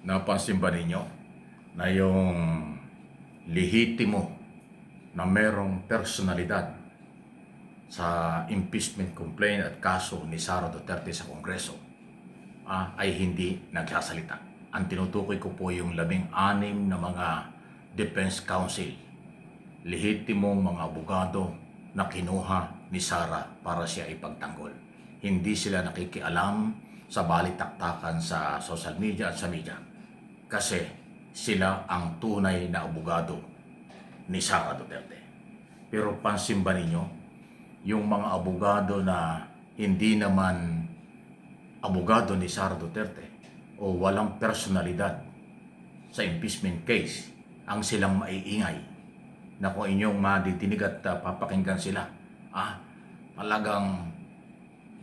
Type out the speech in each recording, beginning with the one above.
Napansin ba ninyo na yung lehitimo na merong personalidad sa impeachment complaint at kaso ni Sara Duterte sa Kongreso ay hindi nagsasalita? Ang tinutukoy ko po yung 16 na mga defense counsel, lehitimong mga abogado na kinuha ni Sara para siya ipagtanggol. Hindi sila nakikialam sa balitaktakan sa social media at sa media kasi sila ang tunay na abogado ni Sara Duterte. Pero pansin ba ninyo, yung mga abogado na hindi naman abogado ni Sara Duterte o walang personalidad sa impeachment case, ang silang maiingay na kung inyong maditinig at papakinggan sila, talagang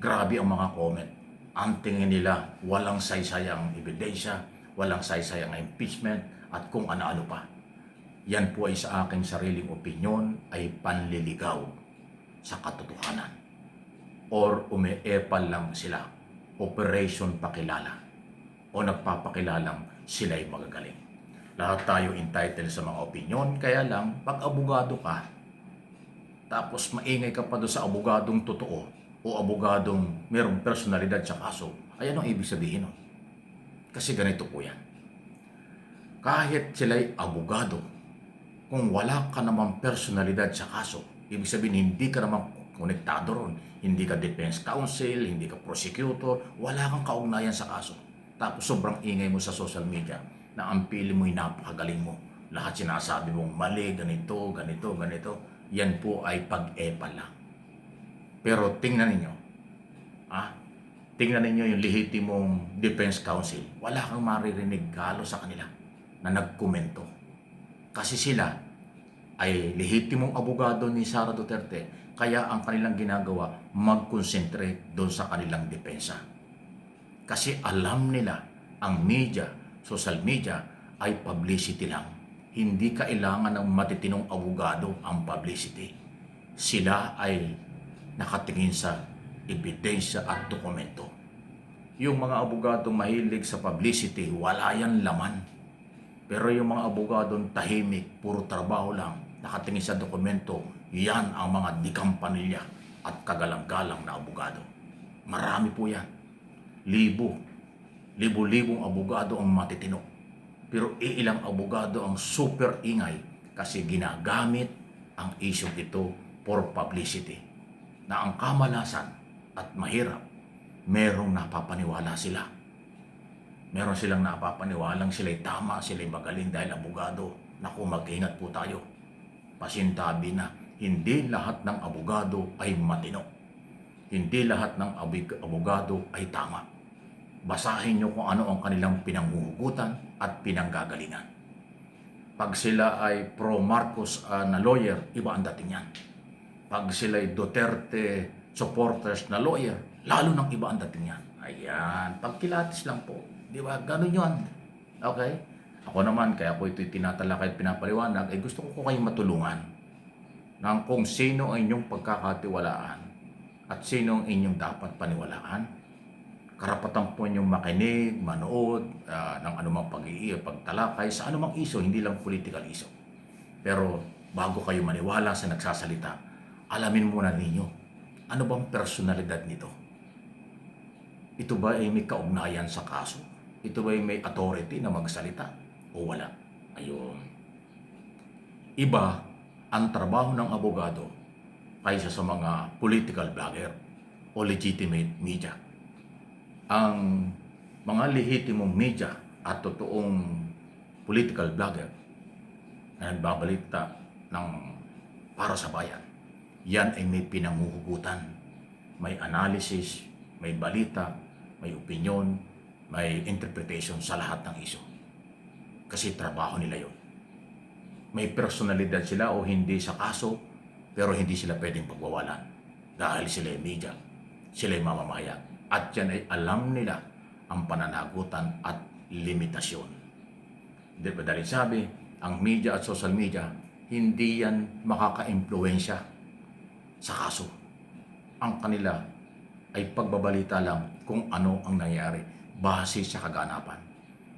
grabe ang mga comment. Ang tingin nila walang saysayang ebidensya, walang saysayang impeachment at kung ano-ano pa. Yan po ay sa aking sariling opinyon ay panliligaw sa katotohanan. Or umeepal lang sila, operation pakilala, o nagpapakilalang sila'y magagaling. Lahat tayo entitled sa mga opinyon, kaya lang pag abogado ka, tapos maingay ka pa doon sa abogadong totoo o abogadong merong personalidad sa kaso, ay anong ibig sabihin nun? Kasi ganito po yan. Kahit sila'y abogado, kung wala ka namang personalidad sa kaso, ibig sabihin hindi ka namang konektado ron, hindi ka defense counsel, hindi ka prosecutor, wala kang kaugnayan sa kaso. Tapos sobrang ingay mo sa social media na ang pili mo'y napakagaling mo. Lahat sinasabi mong mali, ganito, ganito, ganito. Yan po ay pag-epal lang. Pero tingnan ninyo, tingnan ninyo yung lehitimong defense counsel. Wala kang maririnig halos sa kanila na nagkomento. Kasi sila ay lehitimong abogado ni Sara Duterte, kaya ang kanilang ginagawa, mag-concentrate doon sa kanilang depensa. Kasi alam nila, ang media, social media, ay publicity lang. Hindi kailangan ng matitinong abogado ang publicity. Sila ay nakatingin sa ebidensya at dokumento. Yung mga abogado mahilig sa publicity, wala yan laman. Pero yung mga abogadong tahimik, puro trabaho lang, nakatingin sa dokumento, yan ang mga dikampanilya at kagalang-galang na abogado. Marami po yan. Libo-libong abogado ang matitino. Pero ilang abogado ang super ingay kasi ginagamit ang isyong ito for publicity. Na ang kamalasan at mahirap, merong napapaniwala sila. Meron silang napapaniwalang sila'y tama, sila'y magaling dahil abogado. Naku, mag-ingat po tayo. Pasintabi na, hindi lahat ng abogado ay matino. Hindi lahat ng abogado ay tama. Basahin nyo kung ano ang kanilang pinanghuhugutan at pinanggagalingan. Pag sila ay pro-Marcos na lawyer, iba ang dating yan. Pag sila ay Duterte supporters na lawyer, lalo nang iba ang dating yan. Ayan, pagkilatis lang po. Di ba? Ganun yun. Okay? Ako naman, kaya ko ito'y tinatalakay at pinapaliwanag, ay gusto ko kayong matulungan ng kung sino ang inyong pagkakatiwalaan at sino ang inyong dapat paniwalaan. Karapatan po inyong makinig, manood ng anumang pagtalakay sa anumang iso, hindi lang political iso. Pero bago kayo maniwala sa nagsasalita, alamin muna ninyo, ano bang personalidad nito? Ito ba ay may kaugnayan sa kaso? Ito ba ay may authority na magsalita? O wala? Ayun. Iba ang trabaho ng abogado kaysa sa mga political blogger o legitimate media. Ang mga lehitimong media at totoong political blogger na nagbabalita ng para sa bayan, yan ay may pinanghuhugutan, may analysis, may balita, may opinion, may interpretation sa lahat ng iso. Kasi trabaho nila yon. May personalidad sila o hindi sa kaso, pero hindi sila pwedeng pagwawalan. Dahil sila ay media, sila ay mamamayan. At yan ay alam nila ang pananagutan at limitasyon. Dahil sabi, ang media at social media, hindi yan makaka-impluensya sa kaso. Ang kanila ay pagbabalita lang kung ano ang nangyari base sa kaganapan.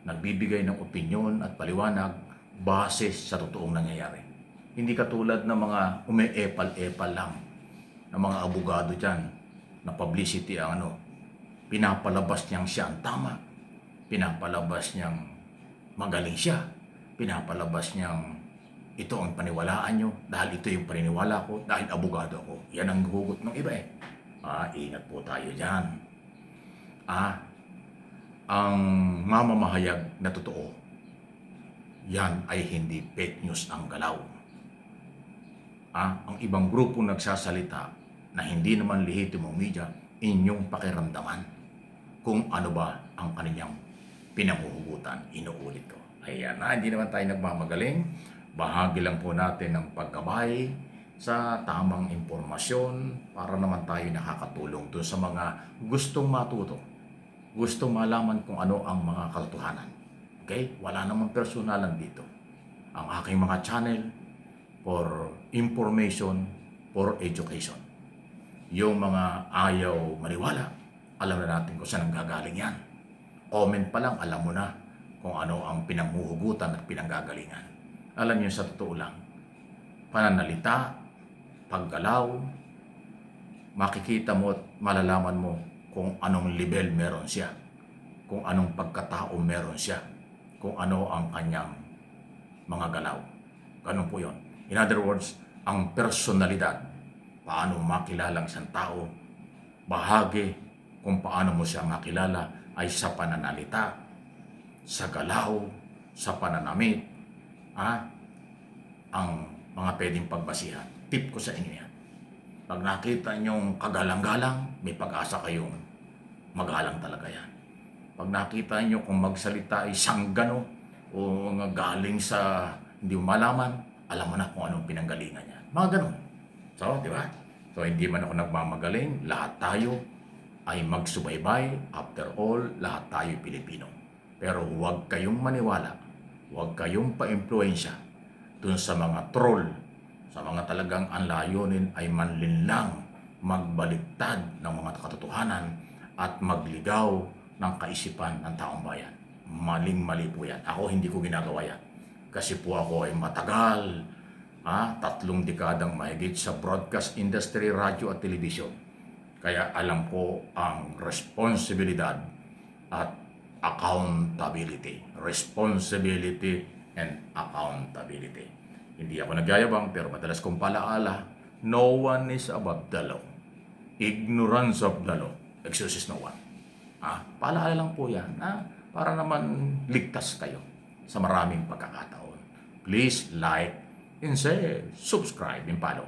nagbibigay ng opinyon at paliwanag base sa totoong nangyayari. Hindi katulad ng mga umeepal-epal lang ng mga abogado dyan na publicity ang pinapalabas niyang siya ang tama, pinapalabas niyang magaling siya, pinapalabas niyang ito ang paniwalaan nyo dahil ito yung paniniwala ko dahil abogado ako. Yan ang hugot ng iba eh. Ingat po tayo dyan. Ang mamamahayag na totoo, yan ay hindi fake news ang galaw. Ang ibang grupo nagsasalita na hindi naman lehitimong media, inyong pakiramdaman kung ano ba ang kanilang pinamumuhugutan. Inuulit ko. Ayan hindi naman tayo nagmamagaling. Bahagi lang po natin ng paggabay sa tamang impormasyon para naman tayo nakakatulong doon sa mga gustong matuto, gustong malaman kung ano ang mga katotohanan. Okay? Wala namang personalan dito. Ang aking mga channel for information, for education. Yung mga ayaw maniwala, alam na natin kung saan ang gagaling yan. Comment pa lang, alam mo na kung ano ang pinanghuhugutan at pinanggagalingan. Alam niyo, sa totoo lang, pananalita, paggalaw, makikita mo at malalaman mo kung anong level meron siya, kung anong pagkatao meron siya, kung ano ang kanyang mga galaw. Ganun po yun. In other words, ang personalidad, paano makilala ang isang tao, bahagi kung paano mo siya makilala ay sa pananalita, sa galaw, sa pananamit, ang mga pwedeng pagbasihan. Tip ko sa inyo yan. Pag nakita nyong kagalang-galang, may pag-asa kayong magalang talaga yan. Pag nakita nyo kung magsalita ay sanggano o galing sa hindi mo malaman, alam mo na kung anong pinanggalingan niya. Mga ganun. So, di ba? So, hindi man ako nagmamagaling. Lahat tayo ay magsubaybay. After all, lahat tayo Pilipino. Pero huwag kayong maniwala. Huwag kayong pa-impluensya dun sa mga troll, sa mga talagang ang layunin ay manlinlang, magbaliktad ng mga katotohanan at magligaw ng kaisipan ng taong bayan. Maling-mali po yan. Ako hindi ko ginagawa yan. Kasi po ako ay matagal, 3 dekadang mahigit sa broadcast industry, radyo at telebisyon. Kaya alam ko ang responsibilidad at accountability. Responsibility and accountability. Hindi ako nagyayabang pero madalas kong palaala, no one is above the law. Ignorance of the law excuses no one. Paalala lang po yan para naman ligtas kayo sa maraming pagkakataon. Please like and share, subscribe and follow.